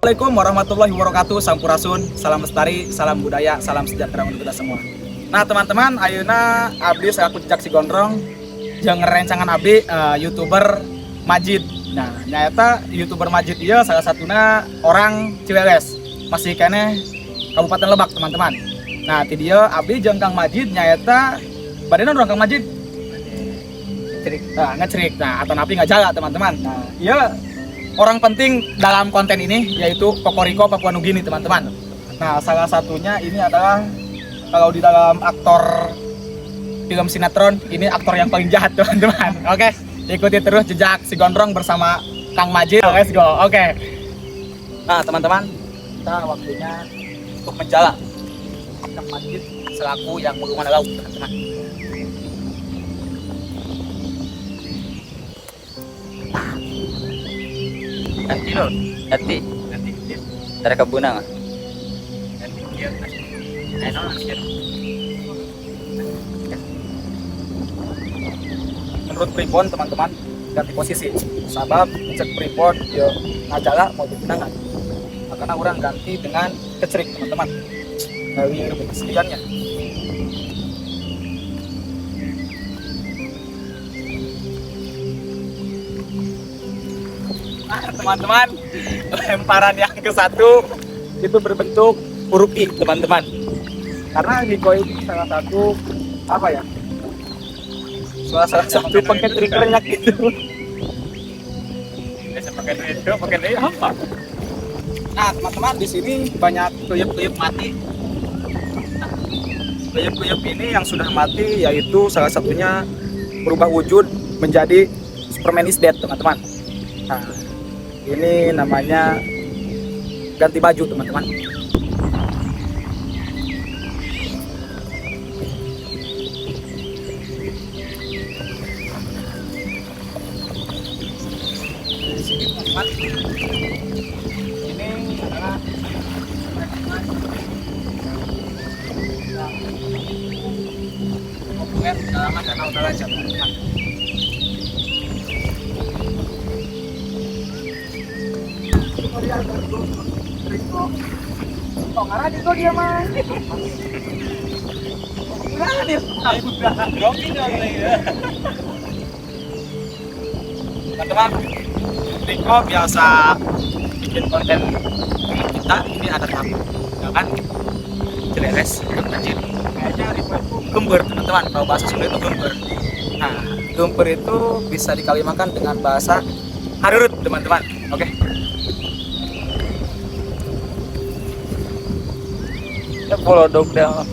Assalamualaikum warahmatullahi wabarakatuh. Sampurasun, salam lestari, salam budaya, salam sejahtera untuk kita semua. Nah teman-teman, ayeuna abdi selaku jejak si gondrong jeung rencangan abdi YouTuber Majid. Nah nyata YouTuber Majid dia salah satunya orang Cileles, masih kene Kabupaten Lebak teman-teman. Nah ti dia abdi jeung Kang Majid nyata badanna urang Kang Majid ngecerik. Nah atau napi ngajaga teman-teman. Nah iya orang penting dalam konten ini yaitu Kokoriko Papua Nugini teman-teman. Nah salah satunya ini adalah kalau di dalam aktor film sinetron ini aktor yang paling jahat teman-teman. Oke, ikuti terus jejak si gondrong bersama Kang Majid. Let's go. Oke. Nah teman-teman, kita waktunya untuk menjala Kang Majid selaku yang mengumumkan laut teman-teman. Hati lo, hati. Dari kebunang. Menurut Pripon teman-teman ganti posisi. Sabab cek Pripon yo ngajala mau dipinangan. Makanya orang ganti dengan kecerik teman-teman. Dari keseliannya. Teman-teman, lemparan yang ke satu itu berbentuk huruf I teman-teman, karena Niko ini salah satu apa ya, salah satu pakai triggernya gitu. Pakai dia apa? Nah teman-teman, di sini banyak kuyup-kuyup mati. Nah, kuyup-kuyup ini yang sudah mati yaitu salah satunya berubah wujud menjadi Superman is dead teman-teman. Nah, ini namanya ganti baju teman-teman. Di sini teman-teman, ini adalah populer dalam Danau Toraja teman-teman. Ngara itu dia mah. Ngara dia. Teman-teman, Riko biasa bikin konten kita ini ada tamu, ya kan? Cileles, Kang Majid. Kayaknya Riko itu gember teman-teman. Kalau bahasa Sunda itu gember. Nah, gember itu bisa dikalimakan dengan bahasa harurut teman-teman. Oke. Polodok dah.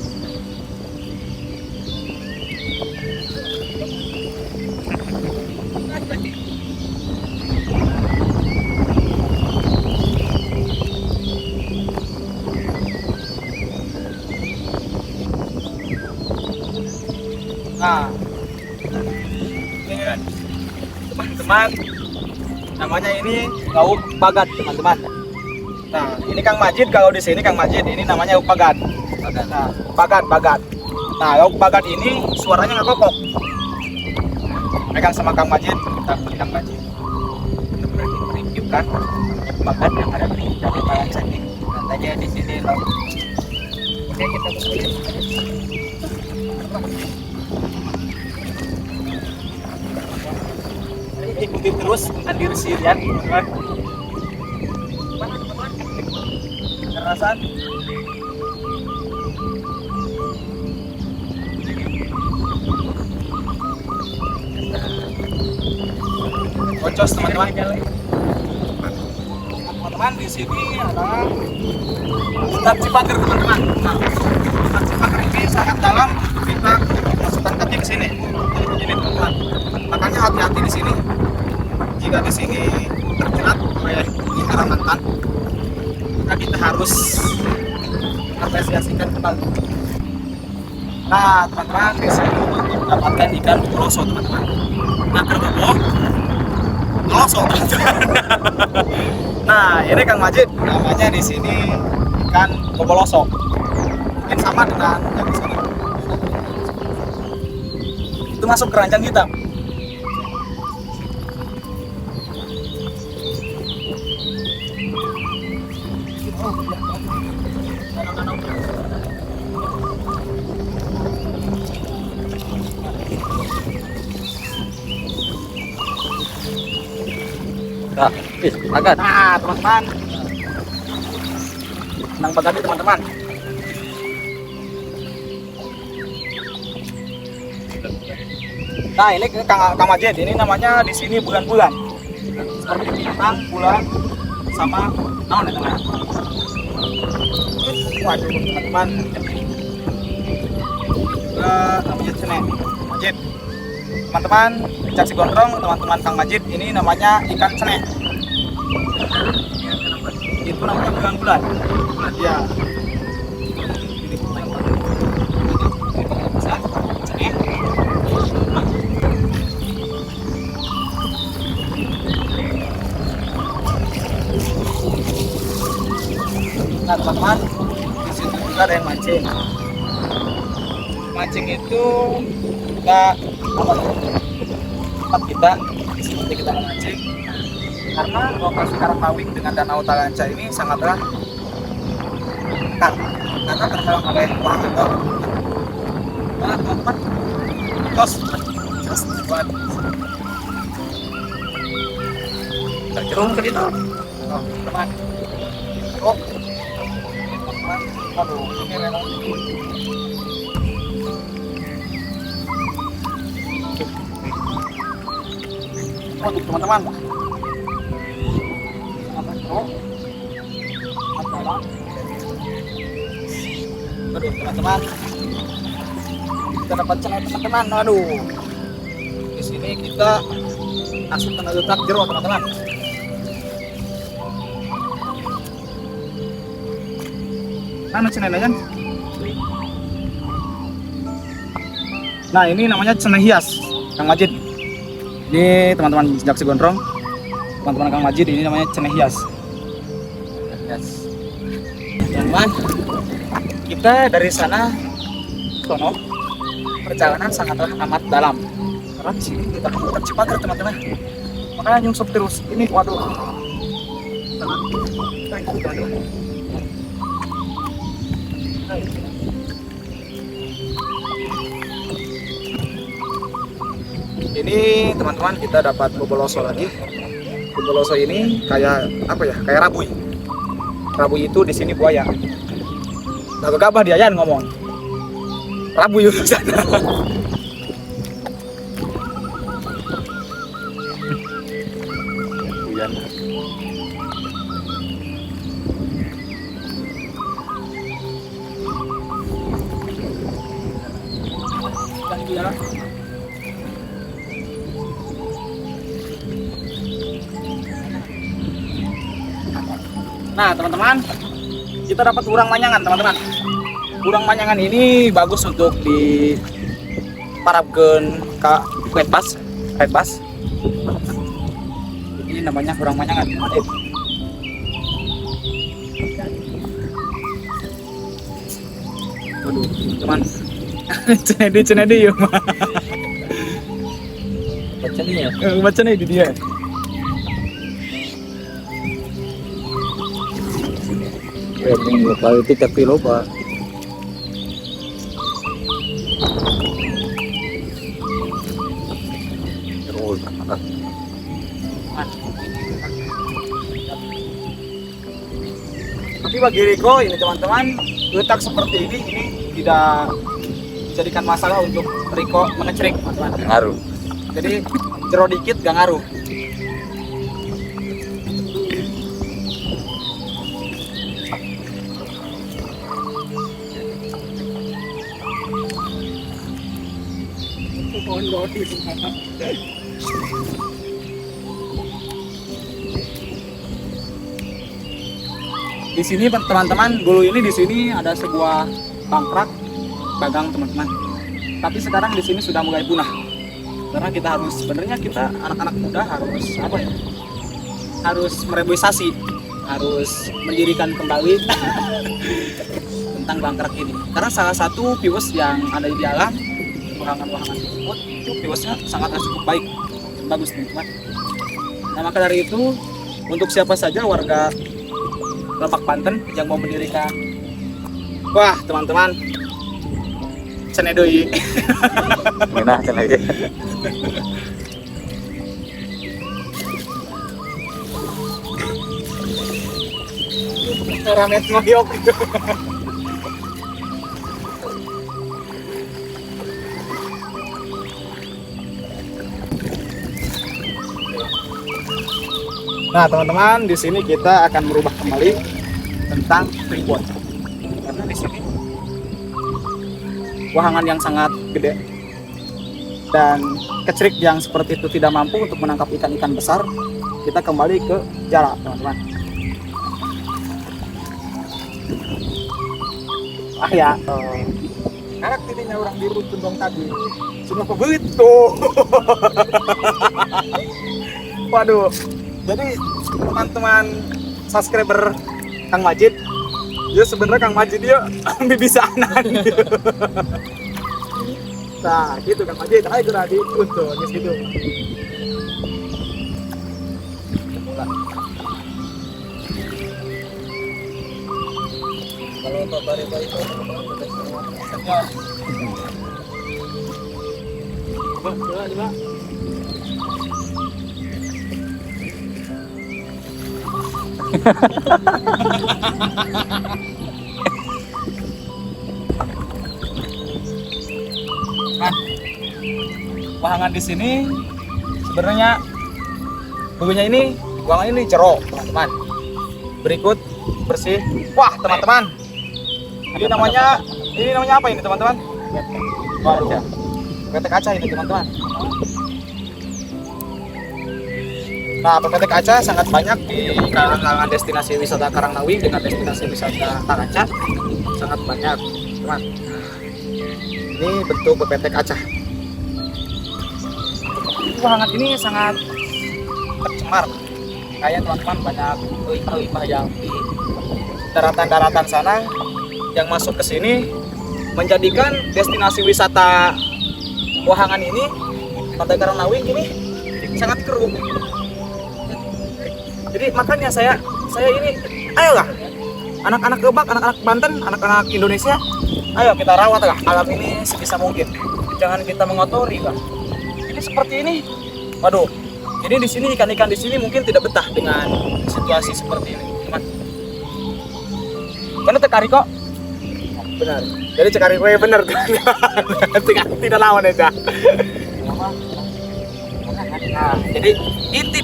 Nah, teman-teman, namanya ini lauk bagat teman-teman. Nah, ini Kang Majid, kalau di sini Kang Majid ini namanya lauk bagat. Nah, bagat. Nah, lauk bagat ini suaranya nggak kokok. Pegang sama Kang Majid, kita Kang Majid. Kita berarti mereview kan bagat yang ada di dalam balansan ini. Katanya di sini loh. Oke, kita mulai. Ikuti terus hadir sirian teman-teman. Kekerasan bocos teman-teman. Teman-teman di sini adalah hutan Cipager teman-teman. Nah, hutan Cipager ini sangat dalam, kita masukkan kaki ke sini. Ini teman-teman. Makanya hati-hati di sini. Jika di sini terjerat oleh lingkaran mantan, maka kita harus apresiasikan kembali. Nah, teman-teman, di sini mendapatkan ikan boloso teman-teman. Nah, kerbau boloso. Nah, ini Kang Majid, namanya di sini ikan boloso. Mungkin sama dengan yang di sana. Itu masuk keranjang hitam. Kak, agak. Nah, teman-teman. Nang bagani teman-teman. Nah, ini Kang Majid. Ini namanya di sini bulan-bulan. Seperti bintang, bulan, sama naon ya teman. Waduh, teman-teman. Namanya Senek Majid. Teman-teman, Caksi Gondrong, teman-teman Kang Majid, ini namanya ikan Senek. Itu namanya bulan-bulan. Ya. Ini besar, Senek. Nah, teman-teman, di situ juga ada yang mancing. Mancing itu kita apa ya? Tempat kita seperti kita memancing karena lokasi Karangtawing dengan Danau Talanca ini sangatlah dekat karena terhalang oleh wahana tol. Nah, teman-teman, tos buat Tercerung ke itu. teman. Oh, teman, aduh, ini memang untuk teman-teman. Oh, aduh teman-teman, kita dapat cerai teman-teman. Aduh, di sini kita langsung kena letak jero teman-teman. Mana cenanya? Nah, ini namanya cenah hias, Kang Majid. Ini teman-teman Caksi Gondrong, teman-teman Kang Majid, ini namanya cenah hias. Yes. Teman-teman, kita dari sana sono perjalanan sangatlah amat dalam. Karena di sini kita putar Cipater teman-teman. Makanya nyungsep terus. Ini waduh. Ini teman-teman kita dapat boboloso lagi. Boboloso ini kayak apa ya? Kayak rabuy. Rabuy itu di sini buaya. Nah, gegabah dia yan ngomong. Rabuy itu sana. Hujan. Ya. Nah teman-teman, kita dapat urang manyangan teman-teman. Urang manyangan ini bagus untuk di parabkeun ka redbas. Ini namanya urang manyangan teman-teman. Waduh teman, cenedi ya mah. Baca nih ya. Baca nih di dia. Ini lokal itu tapi loba. Terus. Tapi bagi Riko ini teman-teman, letak seperti ini tidak dijadikan masalah untuk Riko mengecrik teman-teman. Ngaruh. Jadi jero dikit gak ngaruh. Di sini teman-teman, dulu ini di sini ada sebuah pangkrak dagang teman-teman. Tapi sekarang di sini sudah mulai punah. Karena kita harus sebenarnya kita anak-anak muda harus apa ya? Harus mereboisasi, harus mendirikan kembali tentang pangkrak ini. Karena salah satu viewers yang ada di alam wahangan-wahangan tersebut itu viewsnya sangat cukup baik, bagus teman-teman. Nah maka dari itu untuk siapa saja warga Lebak Banten yang mau mendirikan, wah teman-teman, cenedoi. Minah cenah ge. kameramen ngoyok. Nah teman-teman, di sini kita akan merubah kembali tentang tripod. Karena di sini wahangan yang sangat gede dan kecrik yang seperti itu tidak mampu untuk menangkap ikan-ikan besar. Kita kembali ke jala, teman-teman. Ya, anak titiknya orang biru tundong tadi. Sudah begitu. Waduh. Jadi teman-teman subscriber Kang Majid, dia sebenarnya Kang Majid dia bisa anak. Nah, gitu Kang Majid, ayo tadi untuk gitu. Kalau bapak itu Coba. Nah, wahangan di sini sebenarnya bulunya ini, wahangan ini jerok, teman-teman. Berikut bersih. Wah, teman-teman. Ini namanya apa ini, teman-teman? Waduh ya. PT kaca ini, teman-teman. Nah, PPT Kaca sangat banyak di kalangan destinasi wisata Karangnawi dengan destinasi wisata Kaca sangat banyak, teman. Ini bentuk PPT Kaca. Wahangan ini sangat tercemar. Kayak teman-teman banyak limbah-limbah yang di daratan-daratan sana yang masuk ke sini menjadikan destinasi wisata Wahangan ini, Pantai Karangnawi ini sangat keruh. Jadi makanya saya ini, ayolah anak-anak Gebak, anak-anak Banten, anak-anak Indonesia, ayo kita rawat lah alam ini sebisa mungkin. Jangan kita mengotori lah. Ini seperti ini, waduh. Jadi di sini ikan-ikan di sini mungkin tidak betah dengan situasi seperti ini, teman. Benar tekari kok. Benar. Jadi cekari gue benar. Tidak lawan aja. Nah, jadi inti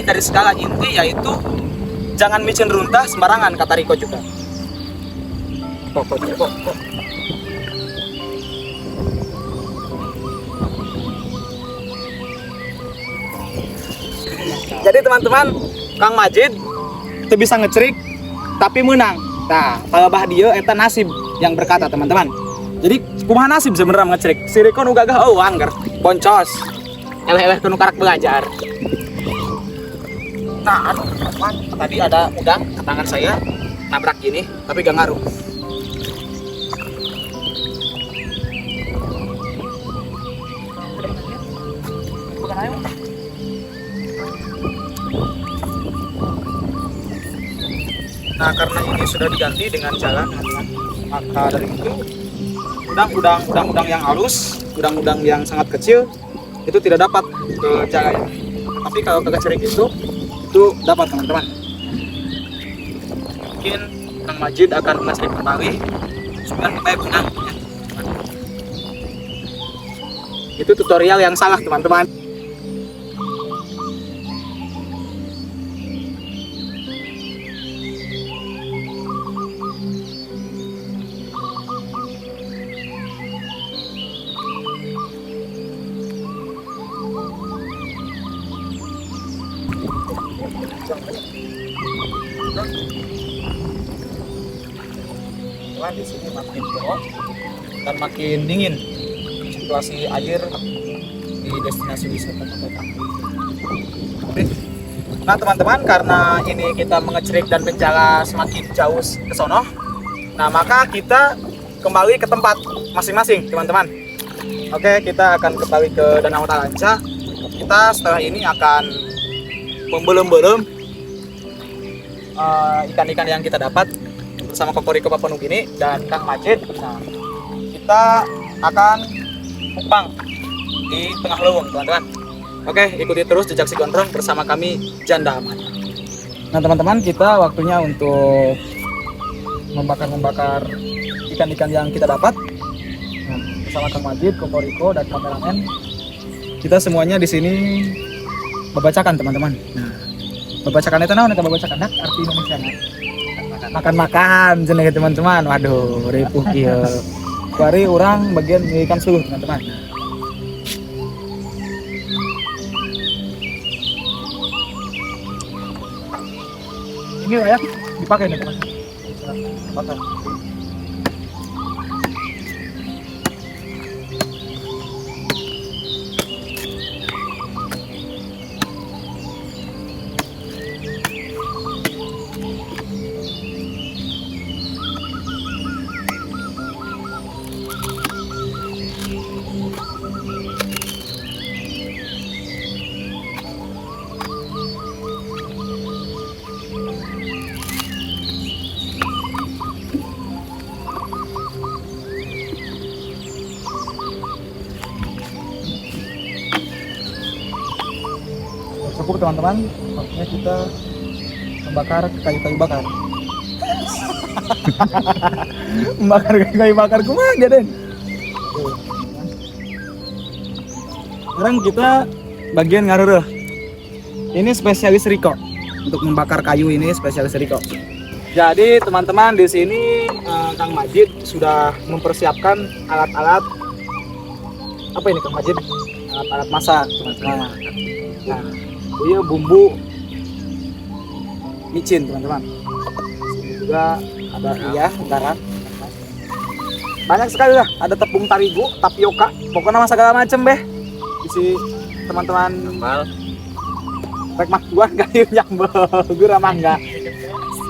dari segala inti yaitu jangan micin runtah sembarangan, kata Riko juga. Kok. Jadi teman-teman, Kang Majid itu bisa ngecerik tapi menang. Nah, palabah dia eta nasib yang berkata, teman-teman. Jadi kumaha nasib sebenarnya ngecerik. Si Riko nu gagah angger boncos. Eleh-eleh kuno karak belajar. Nah, teman, tadi ada udang ke tangan saya nabrak gini, tapi gak ngaruh. Nah, karena ini sudah diganti dengan jalan, maka dari itu udang-udang yang halus, udang-udang yang sangat kecil itu tidak dapat ke jalan. Tapi kalau ke cerik itu dapat, teman-teman. Mungkin Kang Majid akan mengecerik kembali supaya kita menang. Itu tutorial yang salah, teman-teman. Di sini makin cerah dan makin dingin situasi air di destinasi wisata Pantai Karangnawi. Nah teman-teman, karena ini kita mengecerik dan menjala semakin jauh ke sono, nah maka kita kembali ke tempat masing-masing, teman-teman. Oke, kita akan kembali ke Danau Talanca. Kita setelah ini akan membelem-belem ikan-ikan yang kita dapat bersama Kokoriko Papanugini dan Kang Majid. Nah, kita akan mukbang di tengah leuweung, teman-teman. Oke, ikuti terus jejak si gondrong bersama kami Janda Aman. Nah, teman-teman, kita waktunya untuk membakar ikan-ikan yang kita dapat. Nah, bersama Kang Majid, Kokoriko dan kameramen, kita semuanya di sini membacakan teman-teman. Nah, membacakan itu naon eta membacakan arti Indonesia makan-makan jenenge teman-teman. Waduh, ripuh kieu. Bari orang bagian ikan suluh teman-teman. Ini ya dipakai nih teman. Pakai. Cukup teman-teman, waktunya kita membakar kayu-kayu bakar. Membakar kayu bakar kumaha dia Den? Sekarang kita bagian ngareureeh. Ini spesialis Riko untuk membakar kayu, ini spesialis Riko. Jadi teman-teman di sini Kang Majid sudah mempersiapkan alat-alat apa ini Kang Majid? Alat-alat masak teman-teman. Nah, iya bumbu micin teman-teman. Sini juga ada garam. Banyak sekali lah, ada tepung tarigu, tapioka, pokoknya masa segala macem beh. Isi teman-teman. Rek mah buah kayu nyambel, gura mangga.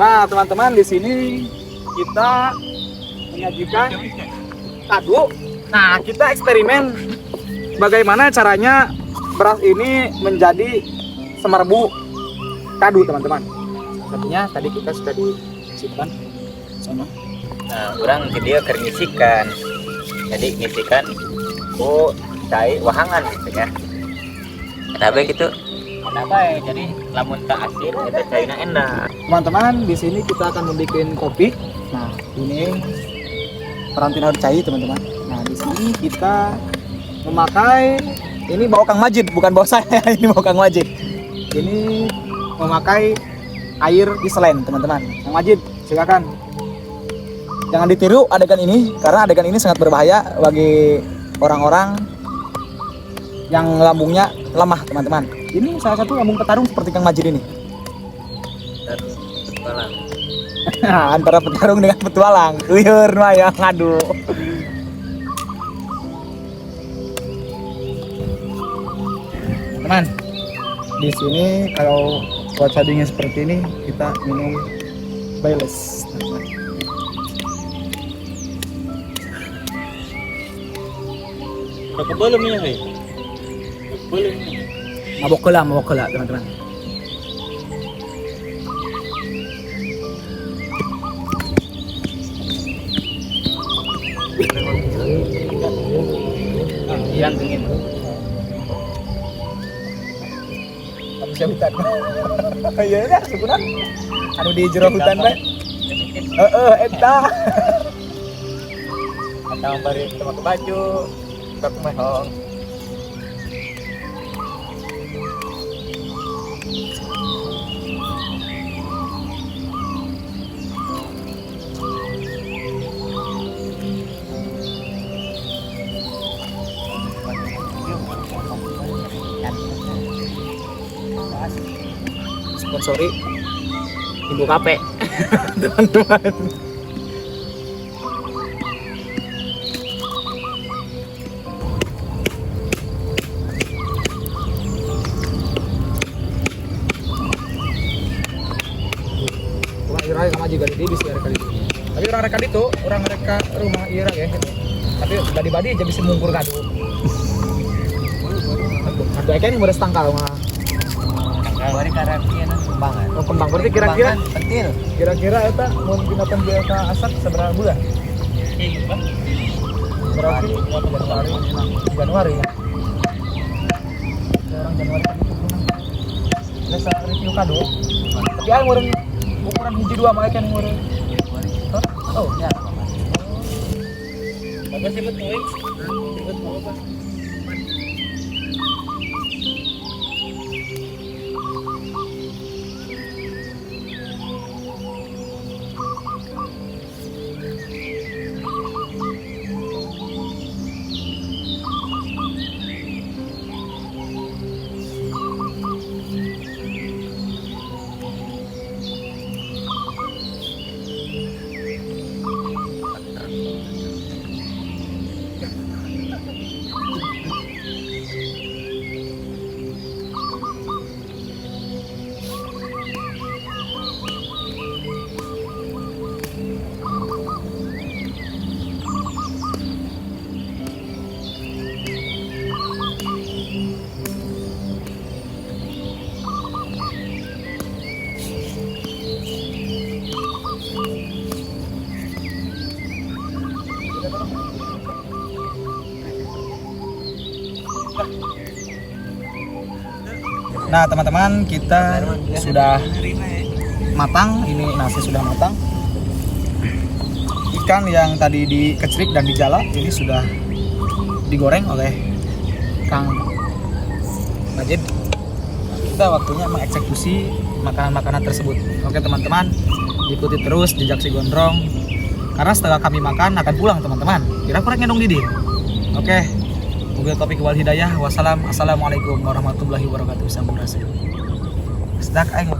Nah teman-teman di sini kita menyajikan kadu. Nah kita eksperimen bagaimana caranya beras ini menjadi semerbuk kadu teman-teman. Satunya tadi kita sudah disimpan sama. Nah, orang ke dia ngisikan. Jadi ngisikan cai wahangan gitu ya. Kenapa gitu? Kenapa ya? Jadi lamun tak asin itu cairnya enak. Teman-teman di sini kita akan membuat kopi. Nah ini perantin harus cai teman-teman. Nah di sini kita memakai ini bawa Kang Majid, bukan bawa saya. Ini bawa Kang Majid. Ini memakai air diselen teman-teman. Kang Majid silakan. Jangan ditiru adegan ini karena adegan ini sangat berbahaya bagi orang-orang yang lambungnya lemah teman-teman. Ini salah satu lambung petarung seperti Kang Majid ini. Petualang. Antara petarung dengan petualang. Liur mah ya ngadu. Teman, di sini kalau cuaca dingin seperti ini kita minum Baileys. Pakai belum ya, hei? Belum. Mabok kela teman-teman. Yang dingin. Manusia hutan. Iya dah, sebenarnya. Anu di jero hutan bae. Eta. Atau bari pakai baju, pakai mehong. Sponsori Ibu Kape. Teman-teman. Ira sama juga di bis ya kali. Tapi orang mereka itu, orang mereka rumah Ira ya gitu. Tapi badi-badi aja bisa mungkur kado. Ada kan yang beres tangkal mah. Bari karantina kembangan. Oh, kembang berarti kira-kira pentil. kira-kira eta mun binatang biasa asak seberapa bulan? Berarti Januari ya. Orang Januari itu biasa review kado. Tapi aing meureun ukuran hiji dua mah kan meureun. Oh, ya. Bagus sih betul. Sibut mau apa? Nah teman-teman, kita sudah matang. Ini nasi sudah matang. Ikan yang tadi dikecrik dan dijala ini sudah digoreng oleh Kang Majid. Kita waktunya mengeksekusi makanan-makanan tersebut. Oke teman-teman, ikuti terus jejak si Gondrong, karena setelah kami makan akan pulang teman-teman. Kira-kira ngendong Didin. Oke. Wabillahi taufiq wal hidayah. Wassalamualaikum warahmatullahi wabarakatuh. Sampurasun. Sedak aing